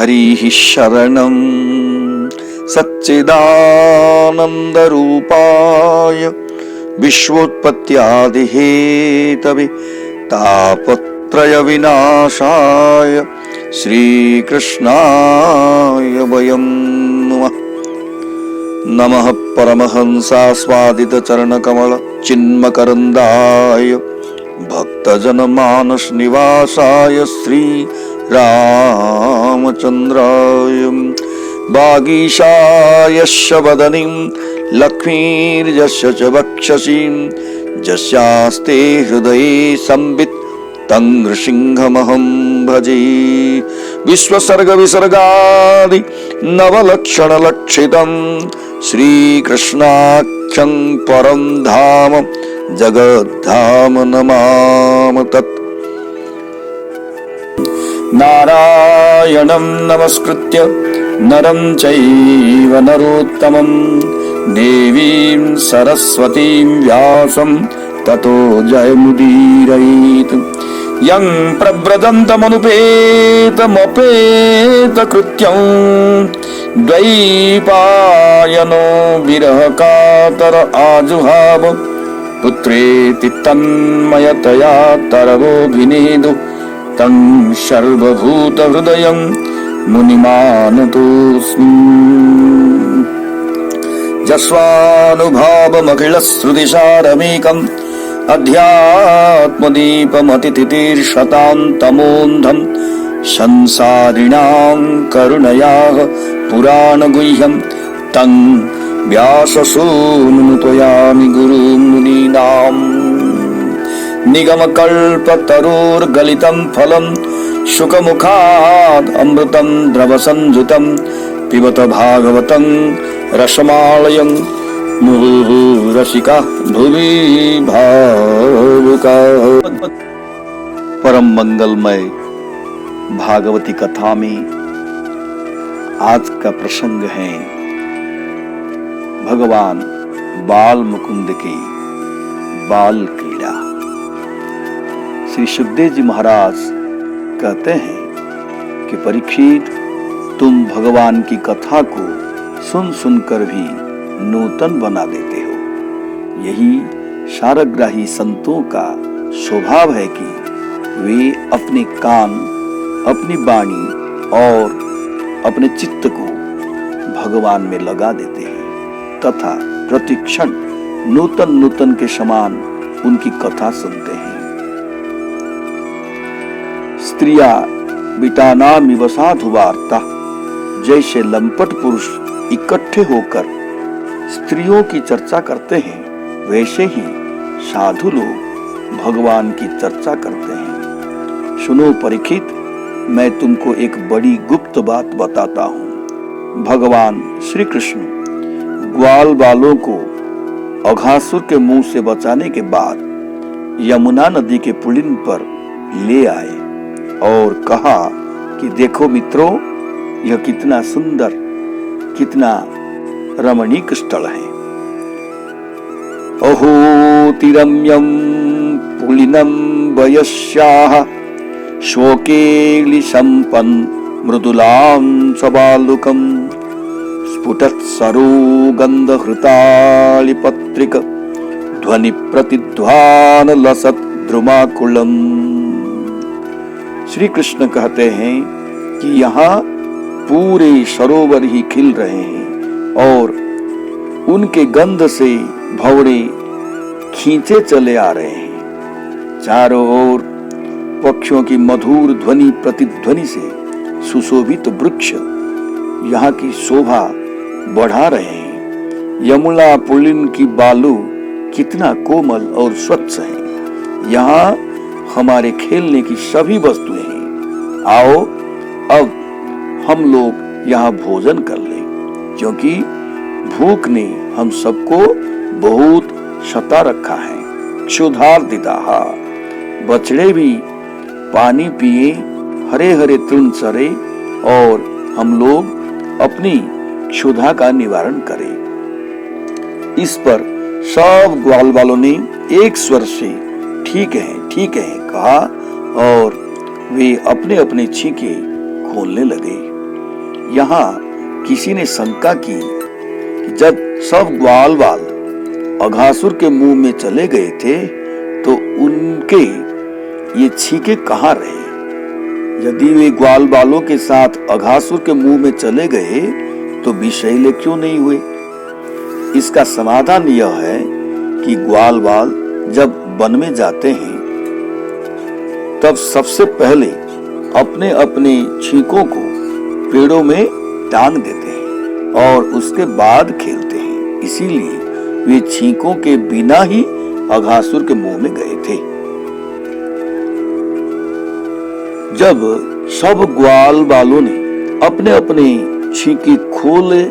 हरिः शरणं सच्चिदानन्दरूपाय विश्वोत्पत्त्यादिहेतवे तापत्रयविनाशाय श्रीकृष्णाय वयं नमः। परमहंसास्वादितचरणकमल चिन्मकरन्दाय भक्तजनमानस निवासाय श्री रामचन्द्राय वागीशायस्य वदनीं लक्ष्मीर्यस्य च वक्षसि यस्यास्ते हृदये संवित् तं नृसिंहमहं भजे। विश्वसर्गविसर्गादि नवलक्षणलक्षितं श्रीकृष्णाख्यं परं धाम जगद्धाम नमाम तत्। नारायणं नमस्कृत्य नरं चैव नरोत्तमं देवीं सरस्वतीं व्यासं ततो जयमुदीरयेत्। यं प्रव्रजन्तमनुपेतमपेतकृत्यं द्वैपायनो विरहकातर आजुहाव पुत्रेति तन्मयतया तरवोऽभिनेदु तं सर्वभूतहृदयं मुनिमानतोऽस्मि। जस्वानुभावमखिलश्रुतिसारमेकम् अध्यात्मदीपमतितितीर्षतां तमोऽन्धं संसारिणां करुणयाः पुराणगुह्यं तं व्याससूनुमुपयामि गुरुं मुनीनाम्। निगमकल्पतरोर्गलितं फलं शुकमुखात् अमृतं द्रवसंयुतं पिबत भागवतं रसमालयं मुहुः रसिका भुवि भावुका। परम मंगलमय भागवती कथा में आज का प्रसंग है भगवान बाल मुकुंद की बाल क्रीड़ा। श्री सुखदेव जी महाराज कहते हैं कि परीक्षित, तुम भगवान की कथा को सुन सुनकर भी नूतन बना देते हो। यही सारग्राही संतों का स्वभाव है कि वे अपने कान, अपनी वाणी और अपने चित्त को भगवान में लगा देते हैं तथा प्रतिक्षण नूतन नूतन के समान उनकी कथा सुनते हैं। स्त्रिया बिटानामिव साधु वार्ता, जैसे लंपट पुरुष इकट्ठे होकर स्त्रियों की चर्चा करते हैं, वैसे ही साधु लोग भगवान की चर्चा करते हैं। सुनो परीक्षित, मैं तुमको एक बड़ी गुप्त बात बताता हूँ। भगवान श्री कृष्ण ग्वाल बालों को अघासुर के मुंह से बचाने के बाद यमुना नदी के पुलिन पर ले आए और कहा कि देखो मित्रों, यह कितना सुंदर, कितना रमणीक स्थल है। अहो तिरम्यं पुलिनं वयस्याः शोकेली संपन् मृदुलां सबालुकं स्फुटत्सरो गन्धहृतालिपत्रिक ध्वनि प्रतिध्वान लसत् द्रुमाकुलम्। श्री कृष्ण कहते हैं कि यहाँ पूरे सरोवर ही खिल रहे हैं और उनके गंध से भंवरे खींचे चले आ रहे हैं। चारों ओर पक्षियों की मधुर ध्वनि प्रतिध्वनि से सुशोभित वृक्ष यहाँ की शोभा बढ़ा रहे हैं। यमुना पुलिन की बालू कितना कोमल और स्वच्छ है। यहाँ हमारे खेलने की सभी वस्तुएं हैं। आओ अब हम लोग यहाँ भोजन कर लें, क्योंकि भूख ने हम सबको बहुत सता रखा है। क्षुधार्तिताः, बछड़े भी पानी पिए, हरे हरे तृण चरे और हम लोग अपनी क्षुधा का निवारण करें। इस पर सब ग्वाल वालों ने एक स्वर से ठीक है कहा और वे अपने अपने छींके खोलने लगे। यहाँ किसी ने शंका की कि जब सब ग्वाल बाल अघासुर के मुंह में चले गए थे तो उनके ये छींके कहाँ रहे? यदि वे ग्वाल बालों के साथ अघासुर के मुंह में चले गए तो विषैले क्यों नहीं हुए? इसका समाधान यह है कि ग्वाल बाल जब वन में जाते हैं तब सबसे पहले अपने अपने छींकों को पेड़ों में टांग देते हैं और उसके बाद खेलते हैं। इसीलिए वे छींकों के बिना ही अघासुर के मुंह में गए थे। जब सब ग्वाल बालों ने अपने अपने छींके खोले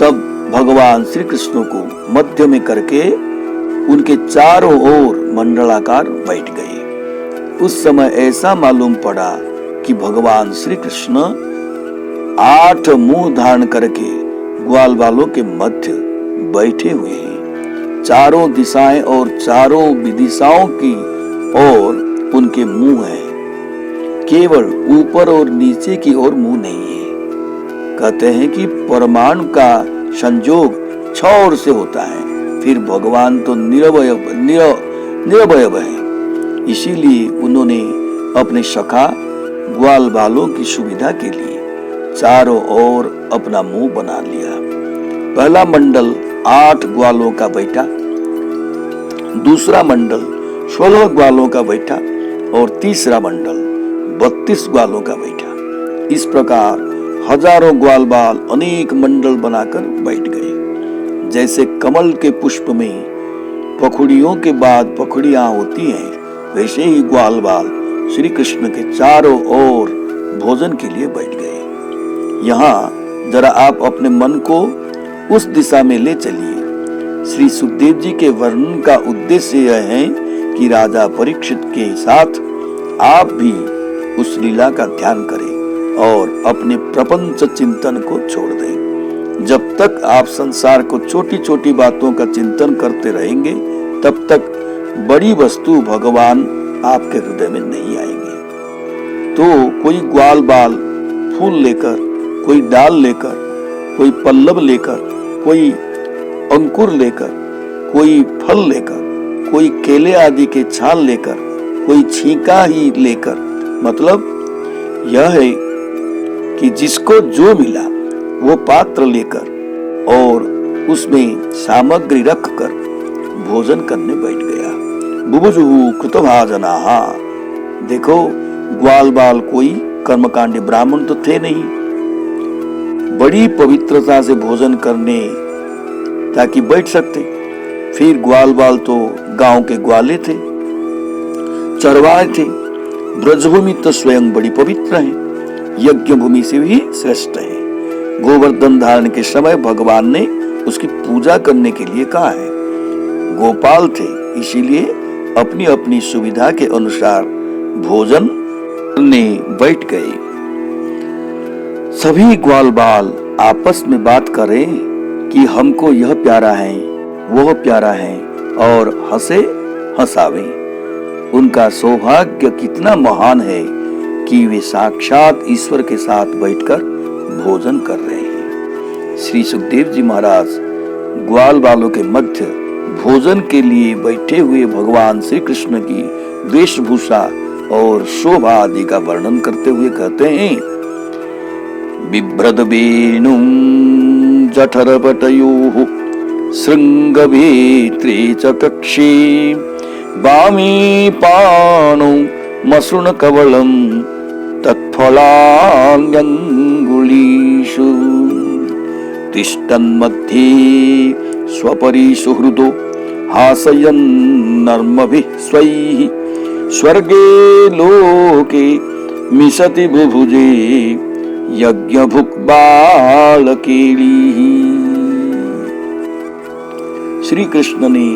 तब भगवान श्री कृष्ण को मध्य में करके उनके चारों ओर मंडलाकार बैठ गए। उस समय ऐसा मालूम पड़ा कि भगवान श्री कृष्ण 8 मुंह धारण करके ग्वाल बालों के मध्य बैठे हुए हैं। चारों दिशाएं और चारों विदिशाओं की ओर उनके मुंह हैं। केवल ऊपर और नीचे की ओर मुंह नहीं है। कहते हैं कि परमाणु का संयोग 6 ओर से होता है, फिर भगवान तो निरवयव है। इसीलिए उन्होंने अपने सखा ग्वाल बालों की सुविधा के लिए चारों ओर अपना मुंह बना लिया। पहला मंडल 8 ग्वालों का बैठा, दूसरा मंडल 16 ग्वालों का बैठा और तीसरा मंडल 32 ग्वालों का बैठा। इस प्रकार हजारों ग्वाल बाल अनेक मंडल बनाकर बैठ गए। जैसे कमल के पुष्प में पखुड़ियों के बाद पखुड़ियां होती हैं, वैसे ही ग्वाल बाल श्री कृष्ण के चारों ओर भोजन के लिए बैठ गए। यहाँ जरा आप अपने मन को उस दिशा में ले चलिए। श्री सुखदेव जी के वर्णन का उद्देश्य यह है कि राजा परीक्षित के साथ आप भी उस लीला का ध्यान करें और अपने प्रपंच चिंतन को छोड़ दें। जब तक आप संसार को छोटी छोटी बातों का चिंतन करते रहेंगे तब तक बड़ी वस्तु भगवान आपके हृदय में नहीं आएंगे। तो कोई ग्वाल बाल फूल लेकर, कोई डाल लेकर, कोई पल्लव लेकर, कोई अंकुर लेकर, कोई फल लेकर, कोई केले आदि के छाल लेकर, कोई छींका ही लेकर, मतलब यह है कि जिसको जो मिला वो पात्र लेकर और उसमें सामग्री रखकर भोजन करने बैठ गया। बुभुजुहु कृतभाजनाः। देखो, ग्वाल बाल कोई कर्मकांडी ब्राह्मण तो थे नहीं, बड़ी पवित्रता से भोजन करने ताकि बैठ सकते। फिर ग्वाल बाल तो गांव के ग्वाले थे, चरवाहे थे। ब्रजभूमि तो स्वयं बड़ी पवित्र है, यज्ञ भूमि से भी श्रेष्ठ है। गोवर्धन धारण के समय भगवान ने उसकी पूजा करने के लिए कहा है। गोपाल थे, इसीलिए अपनी अपनी सुविधा के अनुसार भोजन करने बैठ गए। सभी ग्वाल बाल आपस में बात करें कि हमको यह प्यारा है, वह प्यारा है, और हंसे हंसावे। उनका सौभाग्य कितना महान है कि वे साक्षात ईश्वर के साथ बैठकर भोजन कर रहे हैं। श्री सुखदेव जी महाराज ग्वाल बालों के मध्य भोजन के लिए बैठे हुए भगवान श्री कृष्ण की वेशभूषा और शोभा आदि का वर्णन करते हुए कहते हैं, बिभ्रद वेणुं जठरपटयोः श्रृंगवेत्रे च कक्षे वामे पाणौ मसृणकवलं तत्फलान्यङ्गुलीषु तिष्ठन्मध्ये स्वपरिसुहृदो हासयन्नर्मभिः स्वैः स्वर्गे लोके मिशति बुभुजे यज्ञभुक् बालकेलिः। श्री कृष्ण ने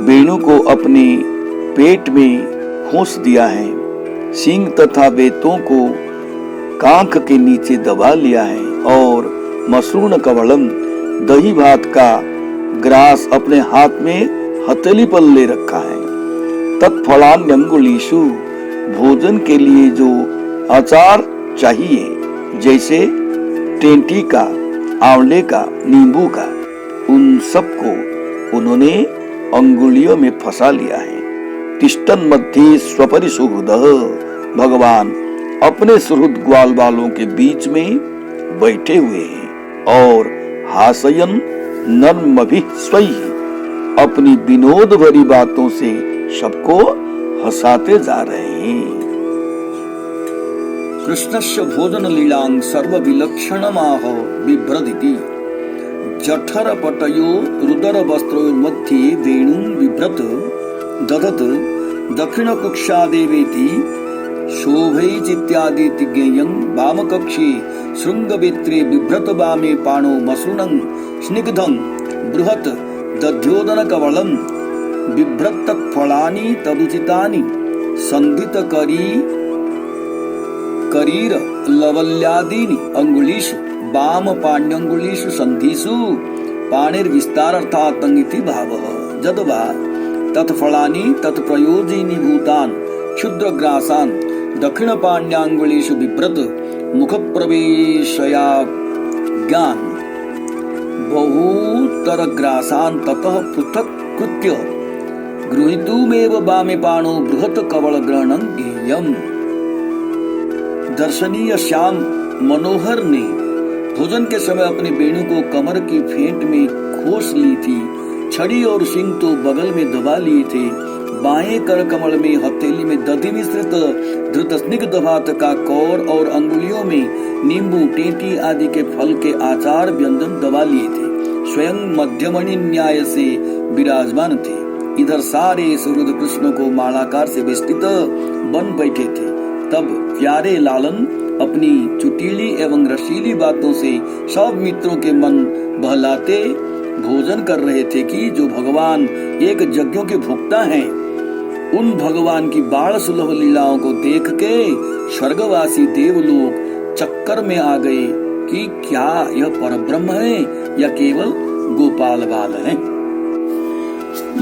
वेणु को अपने पेट में खोस दिया है, सींग तथा बेतों को कांख के नीचे दबा लिया है और मसृण कवलम दही भात का ग्रास अपने हाथ में हथेली पर ले रखा है। तत्फलान्यंगुलीषु भोजन के लिए जो आचार चाहिए, जैसे टेंटी का, आंवले का, नींबू का, उन सबको उन्होंने अंगुलियों में फंसा लिया है। तिष्ठन् मध्ये स्वपरि सुहृदः, भगवान अपने सुहृद ग्वाल बालों के बीच में बैठे हुए हैं और हासयन नर्मभिः स्वैः, अपनी विनोद भरी बातों से सबको हंसाते जा रहे हैं। कृष्णस्य भोजन लीलां सर्व विलक्षणमाह बिभ्रदिति, जठर पटयो रुदर वस्त्रों मध्ये वेणुं बिभ्रत दधत दक्षिण कुक्षादेवेति शोभैचित्यादिति ज्ञेयं वामकक्षे शृंगवेत्रे बिभ्रत वामे पाणो मसृणं स्निग्धं बृहत् दध्योदन कवलं बिभ्रत फलानि तदुचितानि संधित करीर लवल्यादीनि अंगुलीषु वाम पाण्यंगुलीषु संधिषु पाणिर्विस्तारार्थात् इति भावः। जद्वा तत्फलानि तत्प्रयोजिनी भूतान् क्षुद्रग्रासान् दक्षिण पाण्याङ्गुलीषु बिभ्रत मुख प्रवेशया ज्ञान बहुतरग्रासान् ततः पृथक् कृत्य गृहीतुमेव वामे पाणो बृहत् कवल ग्रहणं ज्ञेयम्। दर्शनीय श्याम मनोहर ने भोजन के समय अपने वेणु को कमर की फेंट में खोस ली थी। छड़ी और सिंग तो बगल में दबा लिए थे। बाएं कर कमल में हथेली में दधि मिश्रित धृत स्निग्ध भात का कौर और अंगुलियों में नींबू टेंटी आदि के फल के आचार व्यंजन दबा लिए थे। स्वयं मध्यमणि न्याय से विराजमान थे। इधर सारे सुहृद कृष्ण को मालाकार से बेष्टित बन बैठे थे। तब प्यारे लालन अपनी चुटीली एवं रसीली बातों से सब मित्रों के मन बहलाते भोजन कर रहे थे कि जो भगवान एक यज्ञों के भोक्ता हैं, उन भगवान की बाल सुलभ लीलाओं को देख के स्वर्गवासी देवलोक चक्कर में आ गए कि क्या यह परब्रह्म है या केवल गोपाल बाल है।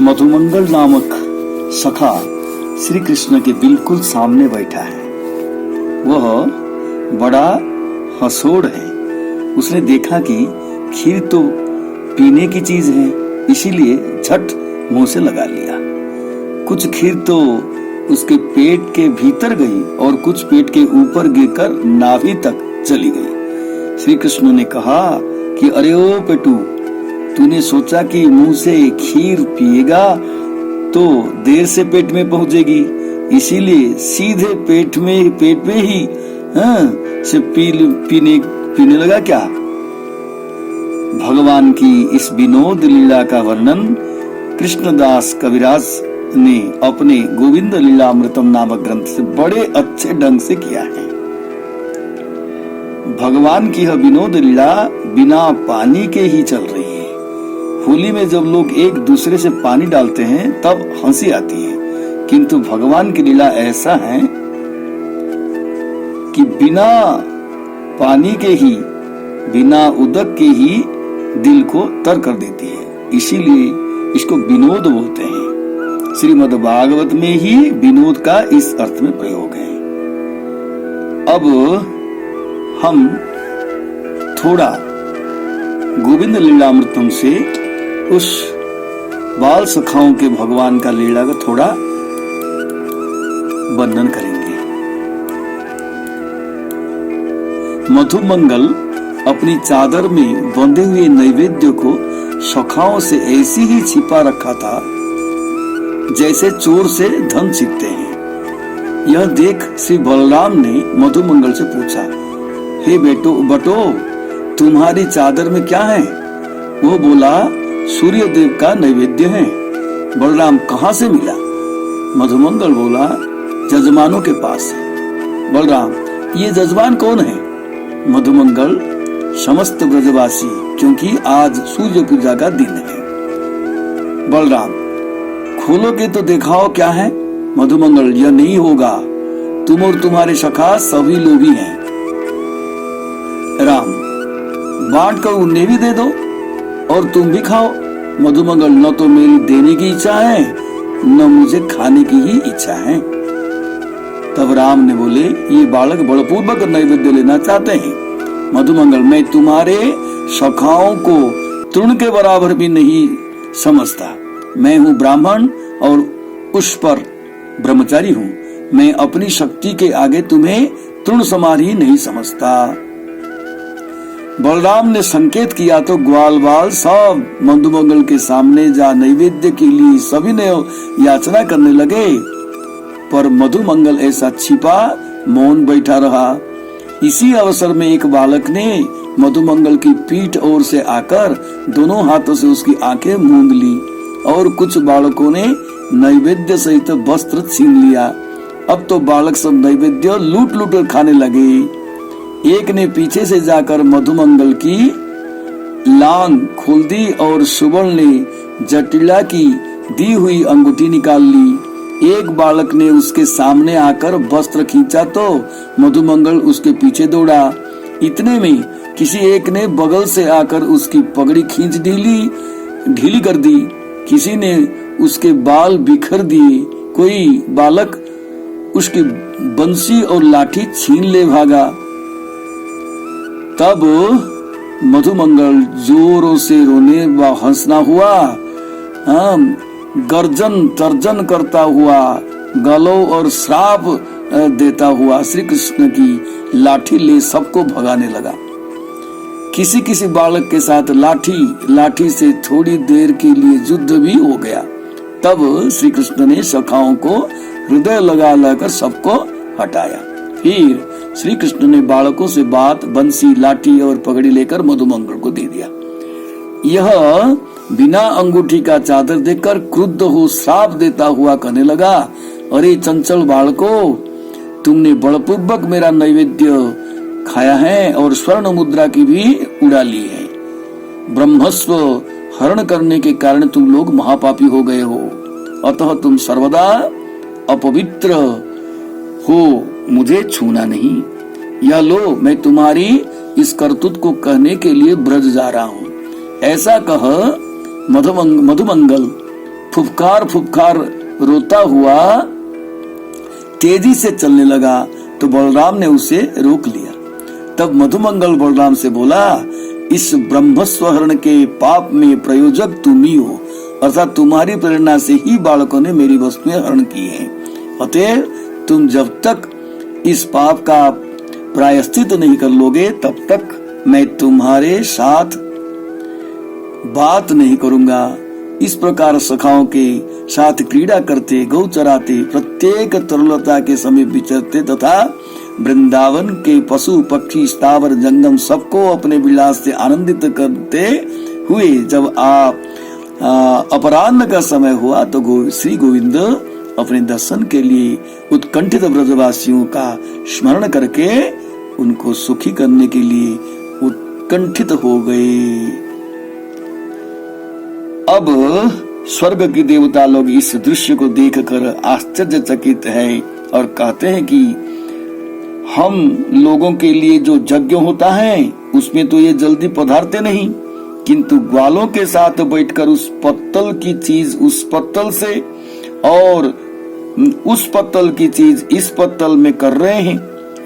मधुमंगल नामक सखा श्री कृष्ण के बिल्कुल सामने बैठा है। वह बड़ा हंसोड़ है। उसने देखा कि खीर तो पीने की चीज है, इसीलिए झट मुंह से लगा लिया। कुछ खीर तो उसके पेट के भीतर गई और कुछ पेट के ऊपर गिरकर नाभि तक चली गई। श्री कृष्ण ने कहा कि अरे ओ पेटू, तूने सोचा कि मुंह से खीर पिएगा तो देर से पेट में पहुंचेगी, इसीलिए सीधे पेट में ही से पीने लगा क्या। भगवान की इस विनोद लीला का वर्णन कृष्णदास कविराज ने अपने गोविंद लीलामृतम नामक ग्रंथ से बड़े अच्छे ढंग से किया है। भगवान की यह विनोद लीला बिना पानी के ही चल रही है। होली में जब लोग एक दूसरे से पानी डालते हैं तब हंसी आती है, किंतु भगवान की लीला ऐसा है कि बिना पानी के ही, बिना उदक के ही दिल को तर कर देती है, इसीलिए इसको विनोद बोलते हैं। श्रीमद् भागवत में ही विनोद का इस अर्थ में प्रयोग है। अब हम थोड़ा गोविंद लीलामृतम से उस बाल सखाओं के भगवान का लीला का थोड़ा वर्णन करेंगे। मधुमंगल अपनी चादर में बंधे हुए नैवेद्य को सखाओं से ऐसी ही छिपा रखा था जैसे चोर से धन छिपते हैं। यह देख श्री बलराम ने मधुमंगल से पूछा, हे बटो, तुम्हारी चादर में क्या है? वो बोला, सूर्य देव का नैवेद्य है। बलराम, कहाँ से मिला? मधुमंगल बोला, जजमानों के पास है। बलराम, ये जजमान कौन है? मधुमंगल, समस्त ब्रजवासी, क्योंकि आज सूर्य पूजा का दिन है। बलराम, खोलो के तो दिखाओ क्या है? मधुमंगल, यह नहीं होगा, तुम और तुम्हारे सखा सभी लोभी हैं। राम, बांट कर उन्हें भी दे दो और तुम भी खाओ। मधुमंगल, न तो मेरी देने की इच्छा है न मुझे खाने की ही इच्छा है। तब राम ने बोले, ये बालक बलपूर्वक नैवेद्य लेना चाहते हैं, मधुमंगल, मैं तुम्हारे सखाओं को तृण के बराबर भी नहीं समझता। मैं हूँ ब्राह्मण और उस पर ब्रह्मचारी हूँ। मैं अपनी शक्ति के आगे तुम्हें तृण समान ही नहीं समझता। बलराम ने संकेत किया तो ग्वाल बाल सब मधुमंगल के सामने जा नैवेद्य के लिए सभी ने याचना करने लगे, पर मधुमंगल ऐसा छिपा मौन बैठा रहा। इसी अवसर में एक बालक ने मधुमंगल की पीठ ओर से आकर दोनों हाथों से उसकी आंखें मूंद ली और कुछ बालकों ने नैवेद्य सहित वस्त्र छीन लिया। अब तो बालक सब नैवेद्य लूट लूट कर खाने लगे। एक ने पीछे से जाकर मधुमंगल की लांग खोल दी और सुवर्ण ने जटिला की दी हुई अंगूठी निकाल ली। एक बालक ने उसके सामने आकर वस्त्र खींचा तो मधुमंगल उसके पीछे दौड़ा। इतने में किसी एक ने बगल से आकर उसकी पगड़ी खींच ढीली कर दी। किसी ने उसके बाल बिखर दिए। कोई बालक उसकी बंसी और लाठी छीन ले भागा। तब मधुमंगल जोरों से रोने व हंसना हुआ, गर्जन तर्जन करता हुआ, गलों और श्राप देता हुआ श्री कृष्ण की लाठी ले सबको भगाने लगा। किसी किसी बालक के साथ लाठी से थोड़ी देर के लिए युद्ध भी हो गया। तब श्री कृष्ण ने सखाओं को हृदय लगाकर सबको हटाया। फिर श्री कृष्ण ने बालकों से बात बंसी, लाठी और पगड़ी लेकर मधुमंगल को दे दिया। यह बिना अंगूठी का चादर देखकर क्रुद्ध हो श्राप देता हुआ कहने लगा, अरे चंचल बालकों, तुमने बलपूर्वक मेरा नैवेद्य खाया है और स्वर्ण मुद्रा की भी उड़ा ली है। ब्रह्मस्व हरण करने के कारण तुम लोग महापापी हो गए हो, अतः तुम सर्वदा अपवित्र हो, मुझे छूना नहीं। या लो, मैं तुम्हारी इस करतूत को कहने के लिए ब्रज जा रहा हूँ। ऐसा कह मधुमंगल फुफकार रोता हुआ तेजी से चलने लगा तो बलराम ने उसे रोक लिया। तब मधुमंगल बलराम से बोला, इस ब्रह्मस्व हरण के पाप में प्रयोजक तुम ही हो, अर्थात तुम्हारी प्रेरणा से ही बालकों ने मेरी वस्तुएं हरण की हैं। अतएव तुम जब तक इस पाप का प्रायश्चित नहीं कर लोगे तब तक मैं तुम्हारे साथ बात नहीं करूंगा। इस प्रकार सखाओं के साथ क्रीड़ा करते, गौ चराते, प्रत्येक तरुलता के समय विचरते तथा वृंदावन के पशु पक्षी स्थावर जंगम सबको अपने विलास से आनंदित करते हुए जब अपराह्न का समय हुआ तो श्री गोविंद अपने दर्शन के लिए उत्कंठित ब्रजवासियों का स्मरण करके उनको सुखी करने के लिए उत्कंठित हो गए। अब स्वर्ग के देवता लोग इस दृश्य को देखकर आश्चर्यचकित है और कहते हैं कि हम लोगों के लिए जो यज्ञ होता है उसमें तो ये जल्दी पधारते नहीं, किंतु ग्वालों के साथ बैठकर उस पत्तल की चीज उस पत्तल से और उस पत्तल की चीज इस पत्तल में कर रहे हैं।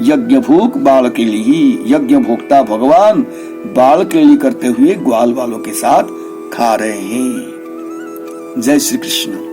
यज्ञ भूख बाल के लिए ही, यज्ञ भोक्ता भगवान बाल के लिए करते हुए ग्वाल वालों के साथ खा रहे हैं। जय श्री कृष्ण।